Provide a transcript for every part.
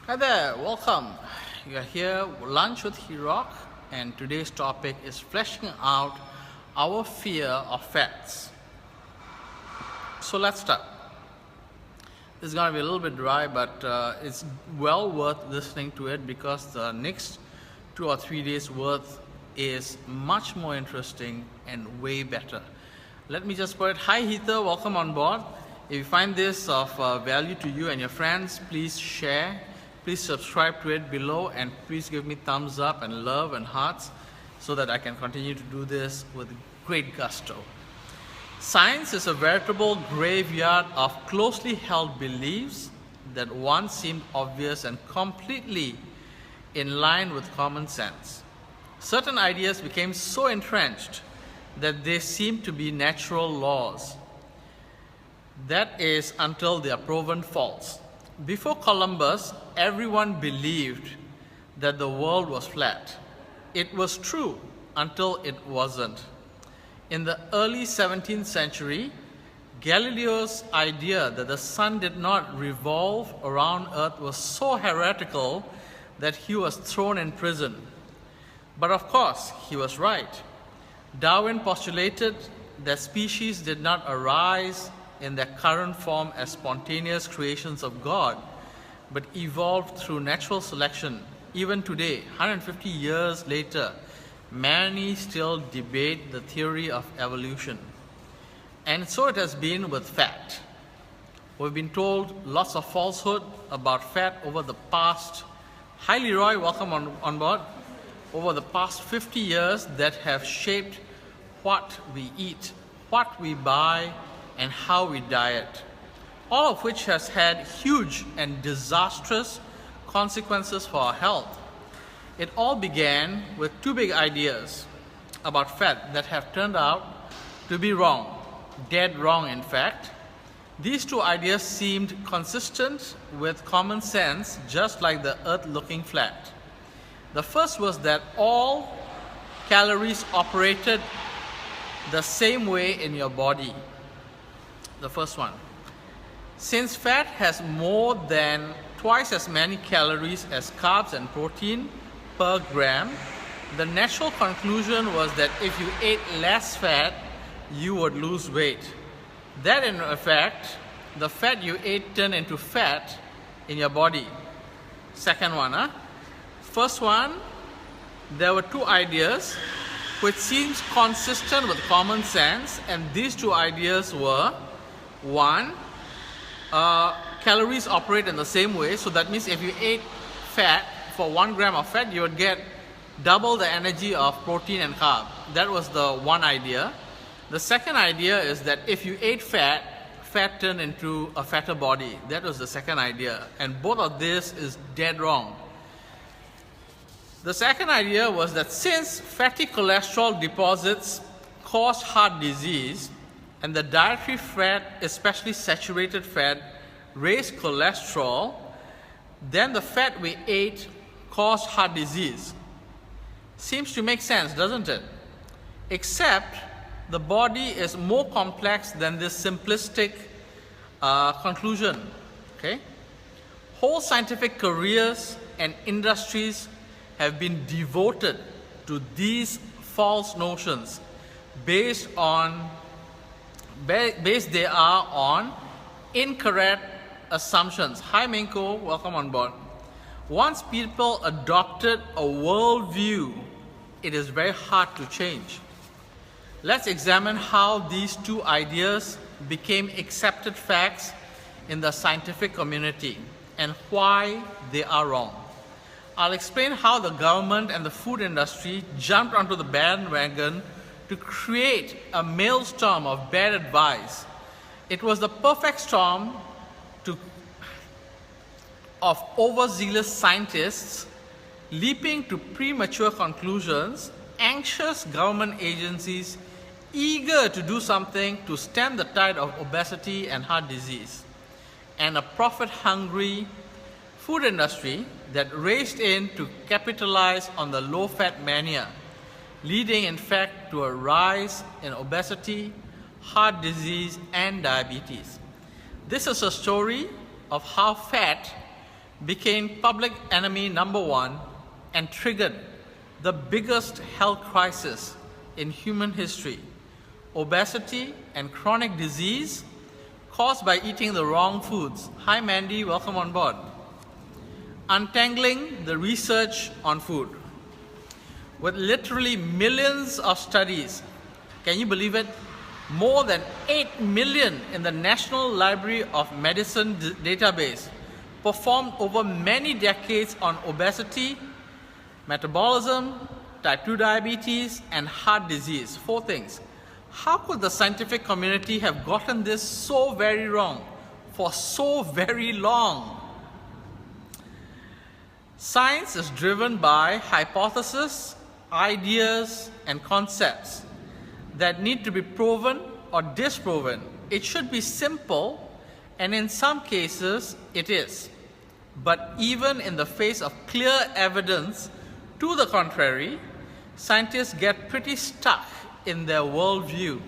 Hi there, welcome. You are here, lunch with Hirok, and today's topic is fleshing out our fear of fats. So let's start. This is going to be a little bit dry, but it's well worth listening to it because the next 2 or 3 days worth is much more interesting and way better. Let me just put it. Hi Heather, welcome on board. If you find this of value to you and your friends, please share. Please subscribe to it below and please give me thumbs up and love and hearts so that I can continue to do this with great gusto. Science is a veritable graveyard of closely held beliefs that once seemed obvious and completely in line with common sense. Certain ideas became so entrenched that they seemed to be natural laws. That is until they are proven false. Before Columbus, everyone believed that the world was flat. It was true until it wasn't. In the early 17th century, Galileo's idea that the sun did not revolve around Earth was so heretical that he was thrown in prison. But of course, he was right. Darwin postulated that species did not arise in their current form as spontaneous creations of God, but evolved through natural selection. Even today, 150 years later, many still debate the theory of evolution. And so it has been with fat. We've been told lots of falsehood about fat over the past, hi Leroy, welcome on board, over the past 50 years that have shaped what we eat, what we buy, and how we diet, all of which has had huge and disastrous consequences for our health. It all began with two big ideas about fat that have turned out to be wrong, dead wrong in fact. These two ideas seemed consistent with common sense, just like the earth looking flat. The first was that all calories operated the same way in your body. The first one. Since fat has more than twice as many calories as carbs and protein per gram, the natural conclusion was that if you ate less fat, you would lose weight. That in effect, the fat you ate turned into fat in your body. Second one, First one, there were two ideas which seems consistent with common sense, and these two ideas were: one, calories operate in the same way, so that means if you ate fat, for 1 gram of fat, you would get double the energy of protein and carb. That was the one idea. The second idea is that if you ate fat, fat turned into a fatter body. That was the second idea, and both of this is dead wrong. The second idea was that since fatty cholesterol deposits cause heart disease, and the dietary fat, especially saturated fat, raised cholesterol, then the fat we ate caused heart disease. Seems to make sense, doesn't it? Except the body is more complex than this simplistic conclusion. Okay? Whole scientific careers and industries have been devoted to these false notions based they are on incorrect assumptions. Hi Minko, welcome on board. Once people adopted a worldview, it is very hard to change. Let's examine how these two ideas became accepted facts in the scientific community and why they are wrong. I'll explain how the government and the food industry jumped onto the bandwagon to create a maelstrom of bad advice. It was the perfect storm of overzealous scientists leaping to premature conclusions, anxious government agencies eager to do something to stem the tide of obesity and heart disease, and a profit-hungry food industry that raced in to capitalize on the low-fat mania, leading in fact to a rise in obesity, heart disease, and diabetes. This is a story of how fat became public enemy number one and triggered the biggest health crisis in human history: obesity and chronic disease caused by eating the wrong foods. Hi Mandy, welcome on board. Untangling the research on food. With literally millions of studies, can you believe it? More than 8 million in the National Library of Medicine database, performed over many decades on obesity, metabolism, type 2 diabetes, and heart disease. 4 things. How could the scientific community have gotten this so very wrong for so very long? Science is driven by hypotheses, ideas, and concepts that need to be proven or disproven. It should be simple, and in some cases it is. But even in the face of clear evidence to the contrary, scientists get pretty stuck in their worldview.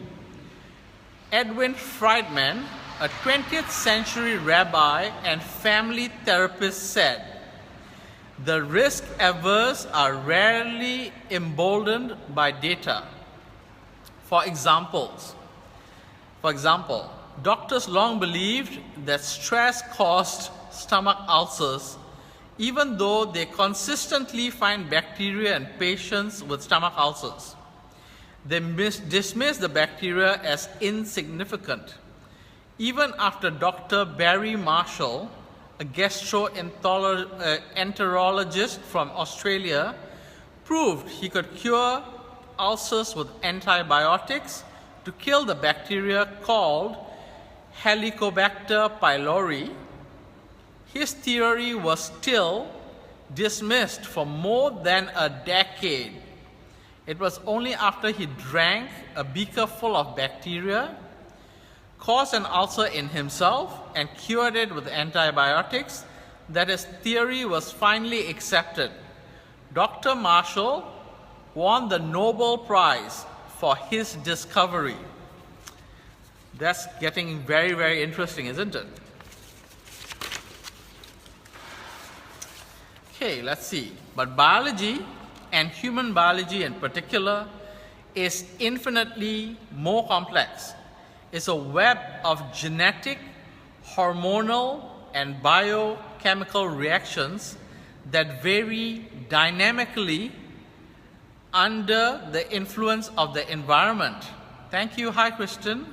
Edwin Friedman, a 20th century rabbi and family therapist, said, "The risk-averse are rarely emboldened by data." For example, doctors long believed that stress caused stomach ulcers, even though they consistently find bacteria in patients with stomach ulcers. They dismiss the bacteria as insignificant. Even after Dr. Barry Marshall, a gastroenterologist from Australia, proved he could cure ulcers with antibiotics to kill the bacteria called Helicobacter pylori, his theory was still dismissed for more than a decade. It was only after he drank a beaker full of bacteria, caused an ulcer in himself, and cured it with antibiotics that his theory was finally accepted. Dr. Marshall won the Nobel Prize for his discovery. That's getting very, very interesting, isn't it? Okay, let's see. But biology, and human biology in particular, is infinitely more complex. It's a web of genetic, hormonal, and biochemical reactions that vary dynamically under the influence of the environment. Thank you. Hi, Kristen.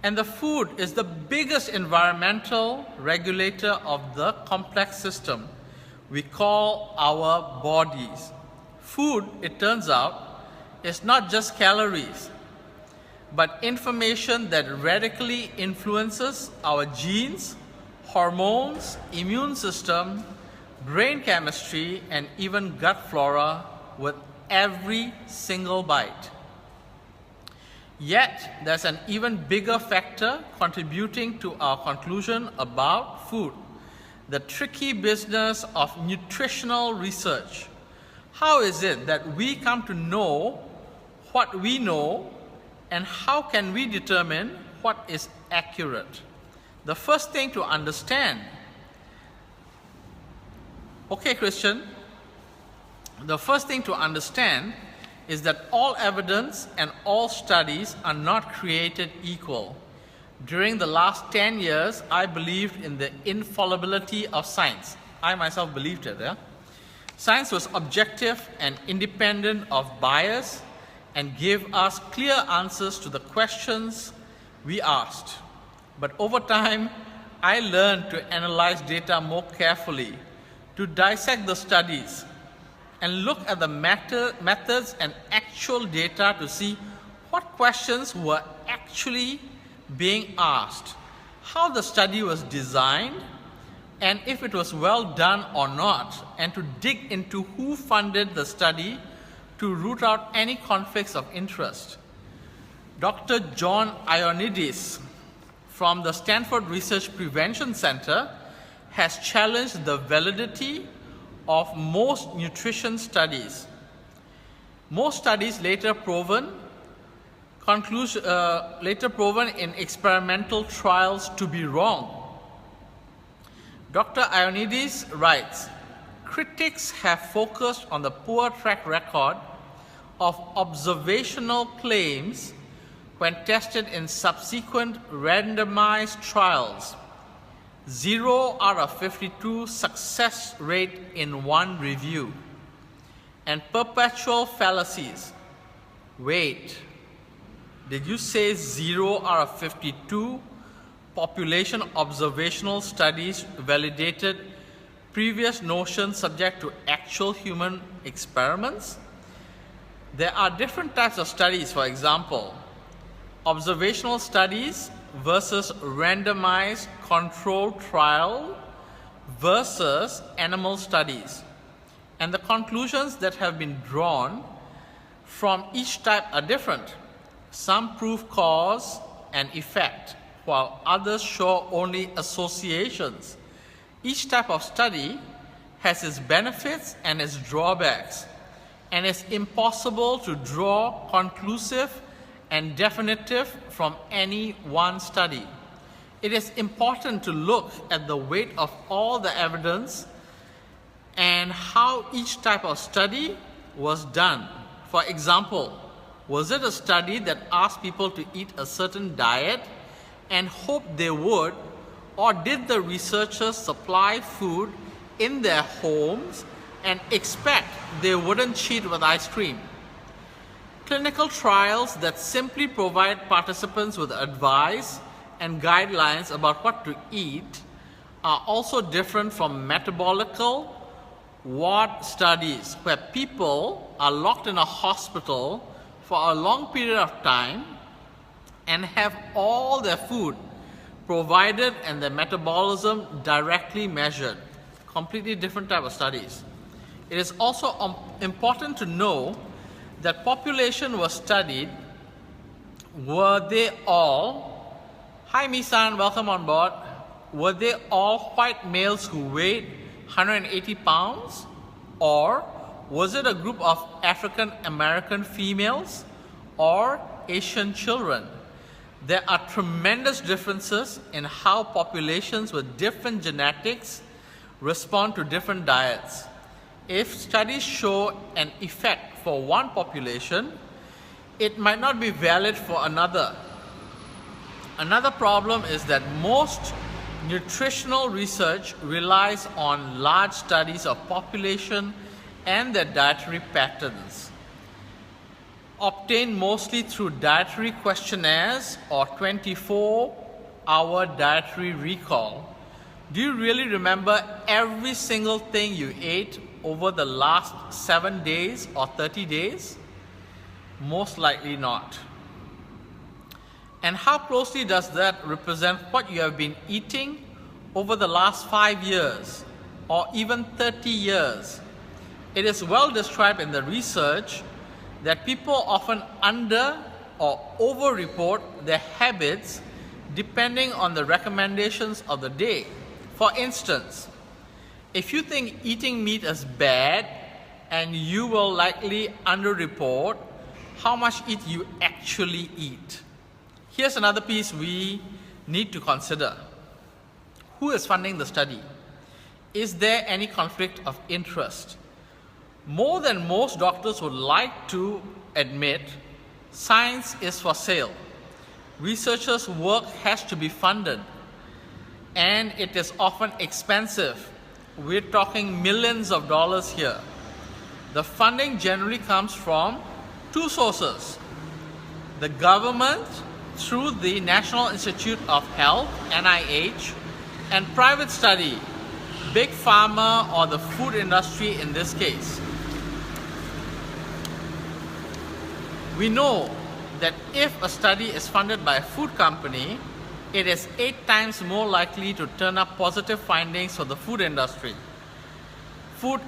And the food is the biggest environmental regulator of the complex system we call our bodies. Food, it turns out, is not just calories, but information that radically influences our genes, hormones, immune system, brain chemistry, and even gut flora with every single bite. Yet, there's an even bigger factor contributing to our conclusion about food: the tricky business of nutritional research. How is it that we come to know what we know, and how can we determine what is accurate? The first thing to understand, okay, Christian, the first thing to understand is that all evidence and all studies are not created equal. During the last 10 years, I believed in the infallibility of science. I myself believed it. Yeah? Science was objective and independent of bias and gave us clear answers to the questions we asked. But over time, I learned to analyze data more carefully, to dissect the studies, and look at the methods and actual data to see what questions were actually being asked, how the study was designed, and if it was well done or not, and to dig into who funded the study to root out any conflicts of interest. Dr. John Ioannidis from the Stanford Research Prevention Center has challenged the validity of most nutrition studies. Most studies later proven in experimental trials to be wrong. Dr. Ioannidis writes, critics have focused on the poor track record of observational claims when tested in subsequent randomized trials. 0 out of 52 success rate in one review. And perpetual fallacies. Wait, did you say 0 out of 52 population observational studies validated previous notions subject to actual human experiments? There are different types of studies, for example, observational studies versus randomized controlled trial versus animal studies. And the conclusions that have been drawn from each type are different. Some prove cause and effect, while others show only associations. Each type of study has its benefits and its drawbacks, and it's impossible to draw conclusive and definitive from any one study. It is important to look at the weight of all the evidence and how each type of study was done. For example, was it a study that asked people to eat a certain diet and hoped they would, or did the researchers supply food in their homes and expect they wouldn't cheat with ice cream? Clinical trials that simply provide participants with advice and guidelines about what to eat are also different from metabolical ward studies where people are locked in a hospital for a long period of time and have all their food provided and their metabolism directly measured. Completely different type of studies. It is also important to know that population was studied. Were they all, hi Misan, welcome on board. Were they all white males who weighed 180 pounds? Or was it a group of African American females or Asian children? There are tremendous differences in how populations with different genetics respond to different diets. If studies show an effect for one population, it might not be valid for another. Another problem is that most nutritional research relies on large studies of population and their dietary patterns, obtained mostly through dietary questionnaires or 24-hour dietary recall. Do you really remember every single thing you ate over the last 7 days or 30 days? Most likely not. And how closely does that represent what you have been eating over the last 5 years or even 30 years? It is well described in the research that people often under or over-report their habits depending on the recommendations of the day. For instance, if you think eating meat is bad, and you will likely under-report how much meat you actually eat. Here's another piece we need to consider. Who is funding the study? Is there any conflict of interest? More than most doctors would like to admit, science is for sale. Researchers' work has to be funded, and it is often expensive. We're talking millions of dollars here. The funding generally comes from two sources: the government through the National Institute of Health, NIH, and private study, big pharma or the food industry in this case. We know that if a study is funded by a food company, it is 8 times more likely to turn up positive findings for the food industry, food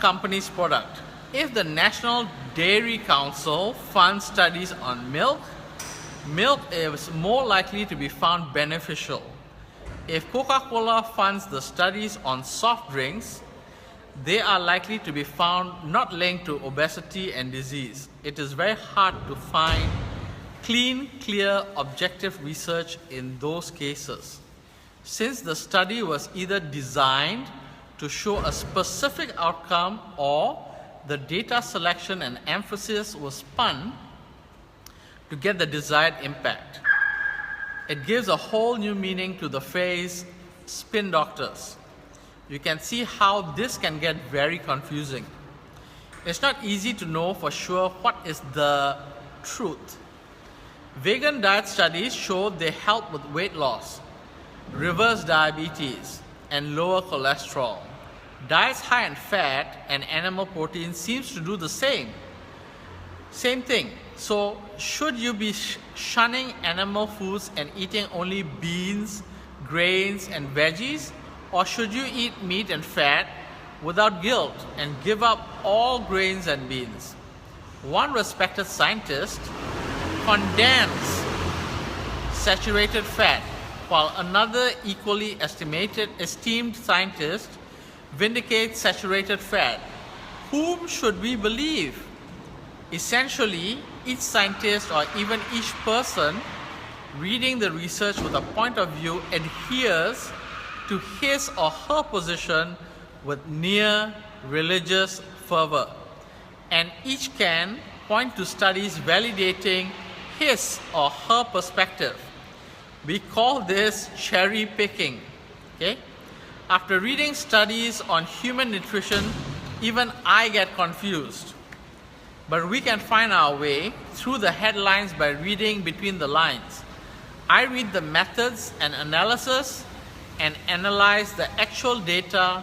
company's product. If the National Dairy Council funds studies on milk, milk is more likely to be found beneficial. If Coca-Cola funds the studies on soft drinks, they are likely to be found not linked to obesity and disease. It is very hard to find clean, clear, objective research in those cases. since the study was either designed to show a specific outcome or the data selection and emphasis was spun to get the desired impact. It gives a whole new meaning to the phrase spin doctors. You can see how this can get very confusing. It's not easy to know for sure what is the truth. Vegan diet studies show they help with weight loss, reverse diabetes, and lower cholesterol. Diets high in fat and animal protein seems to do the same. Same thing. So should you be shunning animal foods and eating only beans, grains, and veggies? Or should you eat meat and fat without guilt and give up all grains and beans? One respected scientist condemns saturated fat, while another equally esteemed scientist vindicates saturated fat. Whom should we believe? Essentially, each scientist or even each person reading the research with a point of view adheres to his or her position with near religious fervor, and each can point to studies validating his or her perspective. We call this cherry picking. Okay? After reading studies on human nutrition, even I get confused. But we can find our way through the headlines by reading between the lines. I read the methods and analysis and analyze the actual data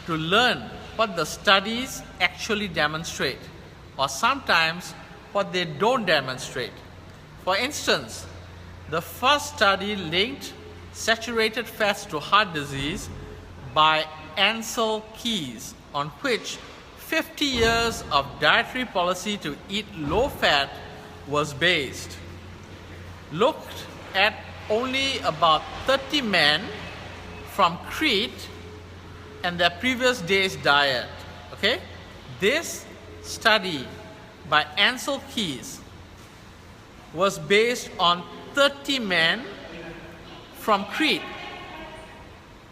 to learn what the studies actually demonstrate, or sometimes what they don't demonstrate. For instance, the first study linked saturated fats to heart disease by Ansel Keys, on which 50 years of dietary policy to eat low fat was based. Looked at only about 30 men from Crete and their previous day's diet. Okay? This study by Ansel Keys was based on 30 men from Crete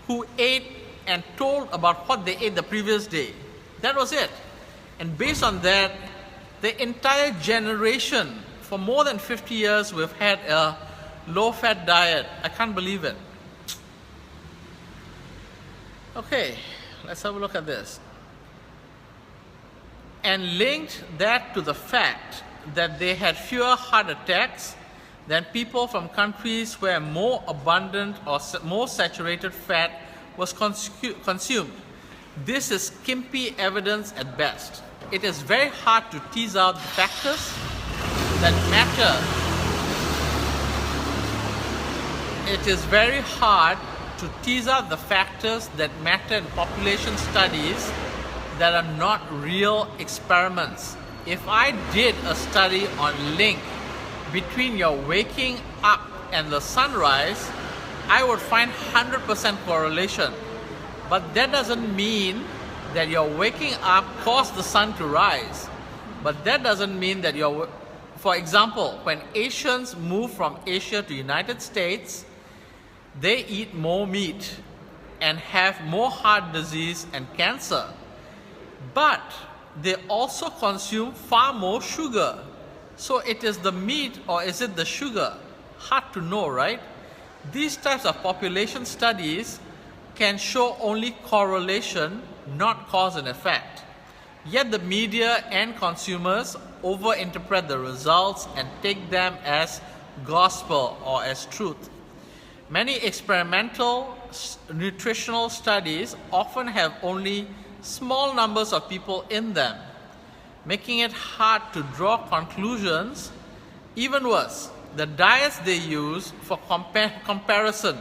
who ate and told about what they ate the previous day. That was it. And based on that, the entire generation, for more than 50 years, we've had a low-fat diet. I can't believe it. Okay, let's have a look at this. And linked that to the fact that they had fewer heart attacks than people from countries where more abundant or more saturated fat was consumed. This is skimpy evidence at best. It is very hard to tease out the factors that matter. It is very hard to tease out the factors that matter in population studies that are not real experiments. If I did a study on link between your waking up and the sunrise, I would find 100% correlation. But that doesn't mean that your waking up caused the sun to rise. But that doesn't mean that for example, when Asians move from Asia to United States, they eat more meat and have more heart disease and cancer. But they also consume far more sugar. So it is the meat or is it the sugar? Hard to know, right? These types of population studies can show only correlation, not cause and effect. Yet the media and consumers overinterpret the results and take them as gospel or as truth. Many experimental nutritional studies often have only small numbers of people in them, making it hard to draw conclusions. Even worse, the diets they use for comparison,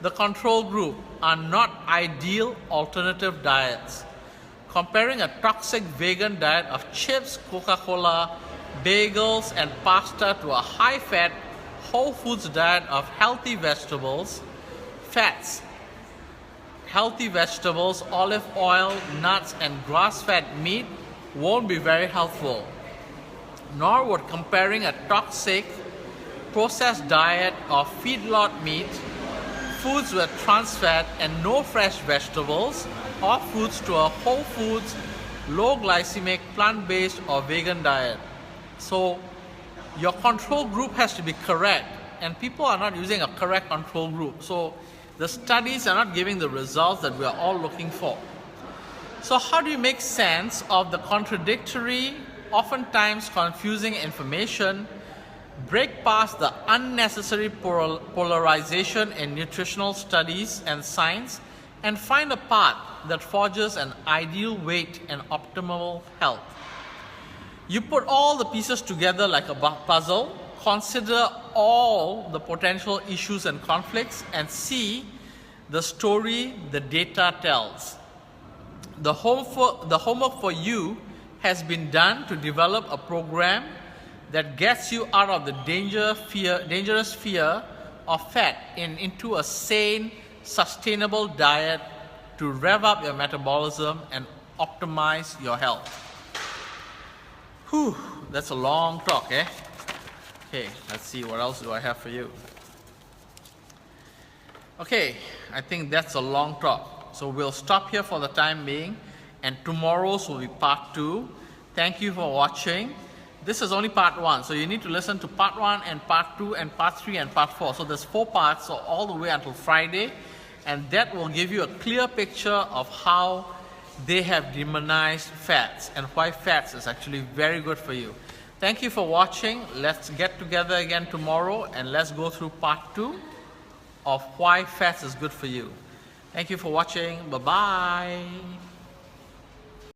the control group, are not ideal alternative diets. Comparing a toxic vegan diet of chips, Coca-Cola, bagels, and pasta to a high-fat, whole foods diet of healthy vegetables, fats, healthy vegetables, olive oil, nuts, and grass-fed meat won't be very helpful. Nor would comparing a toxic processed diet of feedlot meat, foods with trans fat and no fresh vegetables or fruits to a whole foods, low glycemic, plant-based or vegan diet. So your control group has to be correct, and people are not using a correct control group. So the studies are not giving the results that we are all looking for. So how do you make sense of the contradictory, oftentimes confusing information, break past the unnecessary polarization in nutritional studies and science, and find a path that forges an ideal weight and optimal health? You put all the pieces together like a puzzle, consider all the potential issues and conflicts, and see the story the data tells. The homework for you has been done to develop a program that gets you out of the dangerous fear of fat into a sane, sustainable diet to rev up your metabolism and optimize your health. Whew, that's a long talk, eh? Okay, let's see, what else do I have for you? Okay, I think that's a long talk. So we'll stop here for the time being, and tomorrow's will be part 2. Thank you for watching. This is only part 1, so you need to listen to part 1 and part 2 and part 3 and part 4. So there's 4 parts, so all the way until Friday, and that will give you a clear picture of how they have demonized fats and why fats is actually very good for you. Thank you for watching. Let's get together again tomorrow and let's go through part 2 of why fats is good for you. Thank you for watching. Bye-bye.